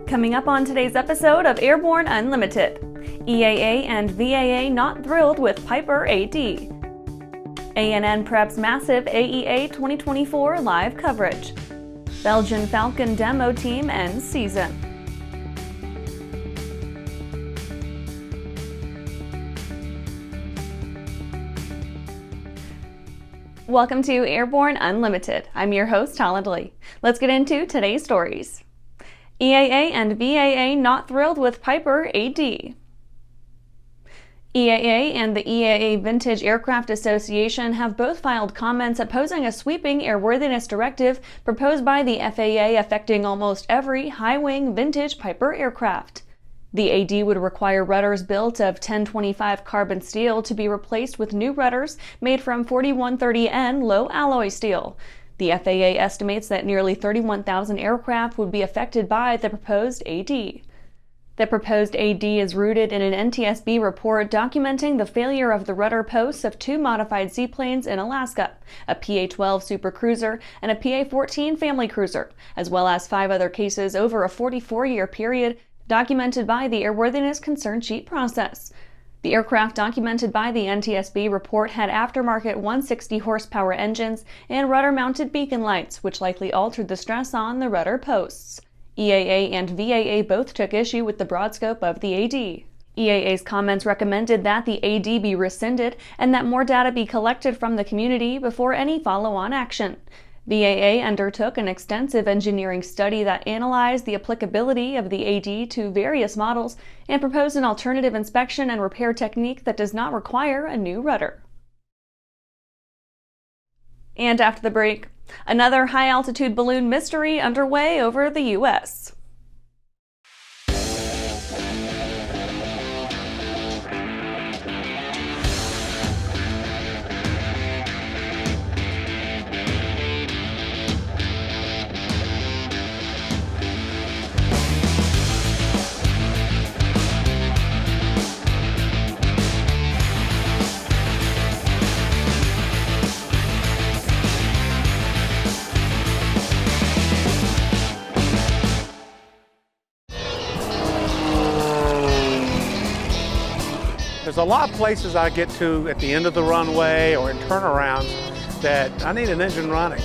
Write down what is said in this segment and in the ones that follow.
Coming up on today's episode of Airborne-Unlimited, EAA and VAA not thrilled with Piper AD. ANN preps massive AEA 2024 live coverage. Belgian Falcon demo team ends season. Welcome to Airborne Unlimited. I'm your host, Holland Lee. Let's get into today's stories. EAA and VAA not thrilled with Piper AD. EAA and the EAA Vintage Aircraft Association have both filed comments opposing a sweeping airworthiness directive proposed by the FAA affecting almost every high-wing vintage Piper aircraft. The AD would require rudders built of 1025 carbon steel to be replaced with new rudders made from 4130N low alloy steel. The FAA estimates that nearly 31,000 aircraft would be affected by the proposed AD. The proposed AD is rooted in an NTSB report documenting the failure of the rudder posts of two modified seaplanes in Alaska, a PA-12 supercruiser and a PA-14 family cruiser, as well as 5 other cases over a 44-year period documented by the Airworthiness Concern Sheet process. The aircraft documented by the NTSB report had aftermarket 160 horsepower engines and rudder-mounted beacon lights, which likely altered the stress on the rudder posts. EAA and VAA both took issue with the broad scope of the AD. EAA's comments recommended that the AD be rescinded and that more data be collected from the community before any follow-on action. VAA undertook an extensive engineering study that analyzed the applicability of the AD to various models and proposed an alternative inspection and repair technique that does not require a new rudder. And after the break, another high-altitude balloon mystery underway over the U.S. There's a lot of places I get to at the end of the runway or in turnarounds that I need an engine running.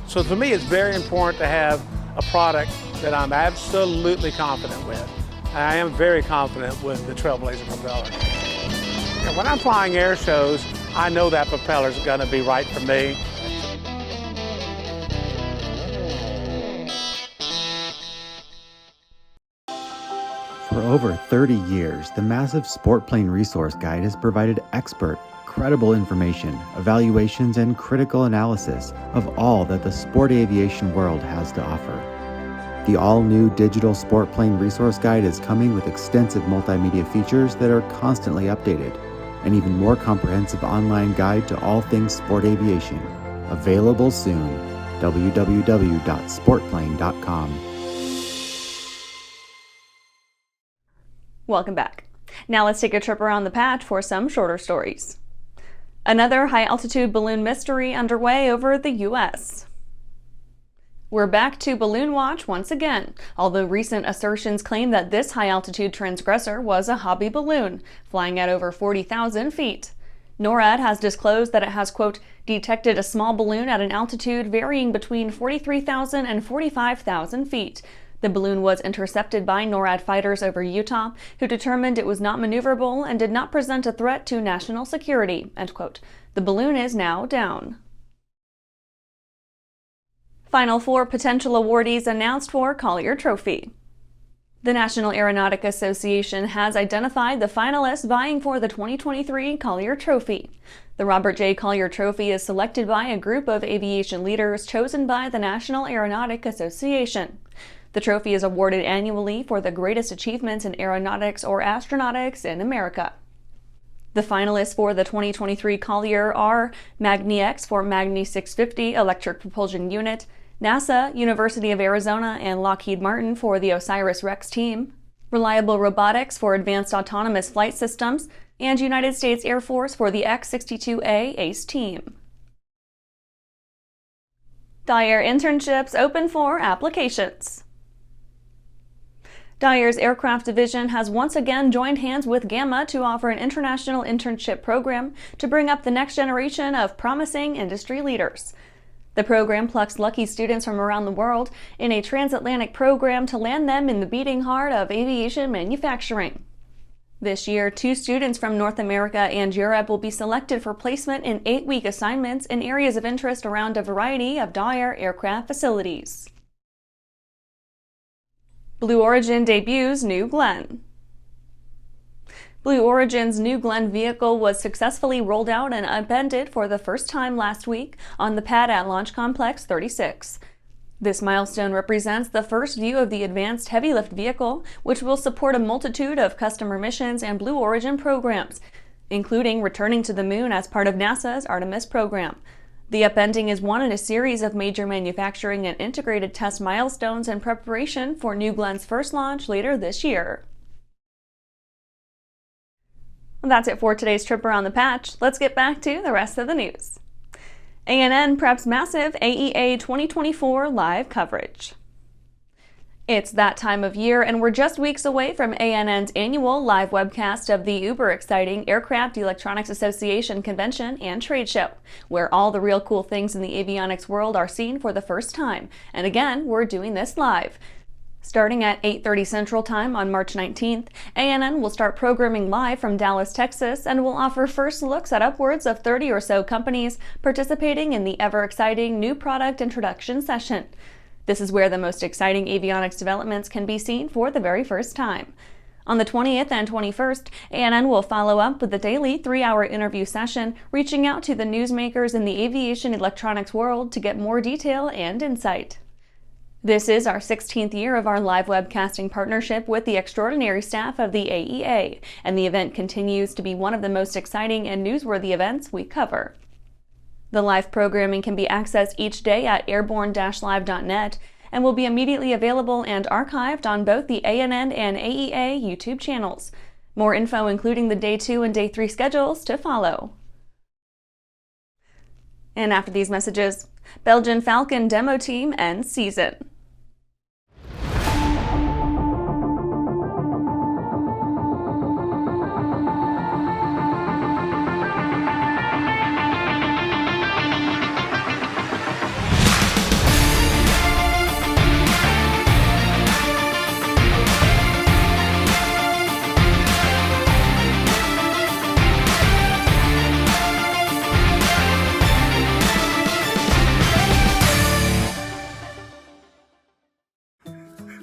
So for me, it's very important to have a product that I'm absolutely confident with. I am very confident with the Trailblazer propeller. And when I'm flying air shows, I know that propeller is going to be right for me. For over 30 years, the massive Sport Plane Resource Guide has provided expert, credible information, evaluations, and critical analysis of all that the sport aviation world has to offer. The all-new digital Sport Plane Resource Guide is coming with extensive multimedia features that are constantly updated, an even more comprehensive online guide to all things sport aviation. Available soon. www.sportplane.com. Welcome back. Now let's take a trip around the patch for some shorter stories. Another high-altitude balloon mystery underway over the U.S. We're back to balloon watch once again, although recent assertions claim that this high-altitude transgressor was a hobby balloon, flying at over 40,000 feet. NORAD has disclosed that it has, quote, detected a small balloon at an altitude varying between 43,000 and 45,000 feet. The balloon was intercepted by NORAD fighters over Utah, who determined it was not maneuverable and did not present a threat to national security, end quote. The balloon is now down. Final 4 potential awardees announced for Collier Trophy. The National Aeronautic Association has identified the finalists vying for the 2023 Collier Trophy. The Robert J. Collier Trophy is selected by a group of aviation leaders chosen by the National Aeronautic Association. The trophy is awarded annually for the greatest achievements in aeronautics or astronautics in America. The finalists for the 2023 Collier are magniX for Magni 650 Electric Propulsion Unit, NASA, University of Arizona, and Lockheed Martin for the OSIRIS-REx team, Reliable Robotics for Advanced Autonomous Flight Systems, and United States Air Force for the X-62A ACE team. Dyer internships open for applications. Dyer's aircraft division has once again joined hands with Gamma to offer an international internship program to bring up the next generation of promising industry leaders. The program plucks lucky students from around the world in a transatlantic program to land them in the beating heart of aviation manufacturing. This year, 2 students from North America and Europe will be selected for placement in 8-week assignments in areas of interest around a variety of Dyer aircraft facilities. Blue Origin debuts New Glenn. Blue Origin's New Glenn vehicle was successfully rolled out and upended for the first time last week on the pad at Launch Complex 36. This milestone represents the first view of the advanced heavy-lift vehicle, which will support a multitude of customer missions and Blue Origin programs, including returning to the moon as part of NASA's Artemis program. The upending is one in a series of major manufacturing and integrated test milestones in preparation for New Glenn's first launch later this year. Well, that's it for today's trip around the patch. Let's get back to the rest of the news. ANN preps massive AEA 2024 live coverage. It's that time of year, and we're just weeks away from ANN's annual live webcast of the uber-exciting Aircraft Electronics Association Convention and Trade Show, where all the real cool things in the avionics world are seen for the first time. And again, we're doing this live. Starting at 8:30 Central Time on March 19th, ANN will start programming live from Dallas, Texas, and will offer first looks at upwards of 30 or so companies participating in the ever-exciting new product introduction session. This is where the most exciting avionics developments can be seen for the very first time. On the 20th and 21st, ANN will follow up with a daily 3-hour interview session, reaching out to the newsmakers in the aviation electronics world to get more detail and insight. This is our 16th year of our live webcasting partnership with the extraordinary staff of the AEA, and the event continues to be one of the most exciting and newsworthy events we cover. The live programming can be accessed each day at airborne-live.net and will be immediately available and archived on both the ANN and AEA YouTube channels. More info, including the Day 2 and Day 3 schedules, to follow. And after these messages, Belgian Falcon demo team ends season.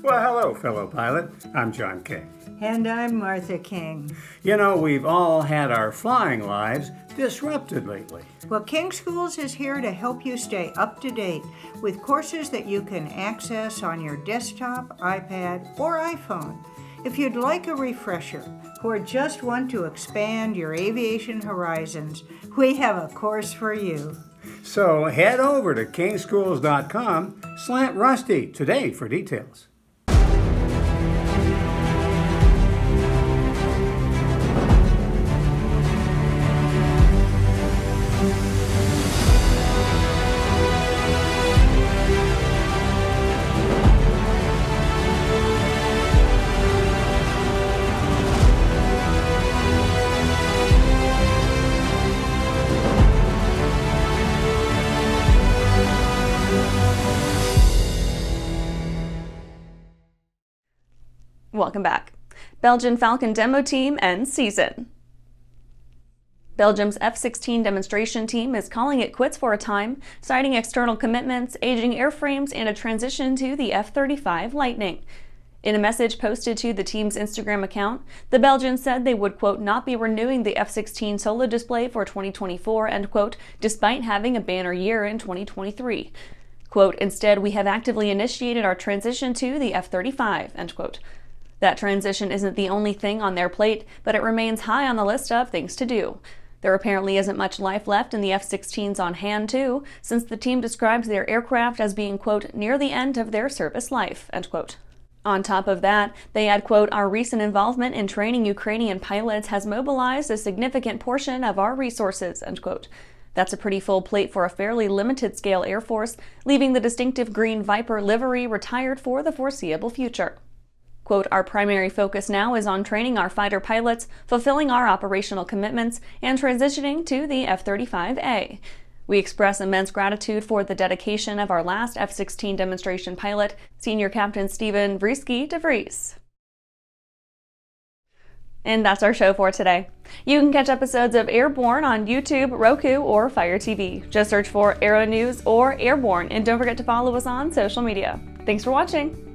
Well, hello, fellow pilot. I'm John Kay. And I'm Martha King. You know, we've all had our flying lives disrupted lately. Well, King Schools is here to help you stay up to date with courses that you can access on your desktop, iPad, or iPhone. If you'd like a refresher or just want to expand your aviation horizons, we have a course for you. So head over to kingschools.com/rusty today for details. Welcome back. Belgian Falcon demo team ends season. Belgium's F-16 demonstration team is calling it quits for a time, citing external commitments, aging airframes, and a transition to the F-35 Lightning. In a message posted to the team's Instagram account, the Belgians said they would, quote, not be renewing the F-16 solo display for 2024, end quote, despite having a banner year in 2023. Quote, instead, we have actively initiated our transition to the F-35, end quote. That transition isn't the only thing on their plate, but it remains high on the list of things to do. There apparently isn't much life left in the F-16s on hand, too, since the team describes their aircraft as being, quote, near the end of their service life, end quote. On top of that, they add, quote, our recent involvement in training Ukrainian pilots has mobilized a significant portion of our resources, end quote. That's a pretty full plate for a fairly limited scale Air Force, leaving the distinctive green Viper livery retired for the foreseeable future. Quote, "Our primary focus now is on training our fighter pilots, fulfilling our operational commitments, and transitioning to the F-35A. We express immense gratitude for the dedication of our last F-16 demonstration pilot, Senior Captain Steven Vriesky de Vries." And that's our show for today. You can catch episodes of Airborne on YouTube, Roku, or Fire TV. Just search for Aero-News or Airborne, and don't forget to follow us on social media. Thanks for watching!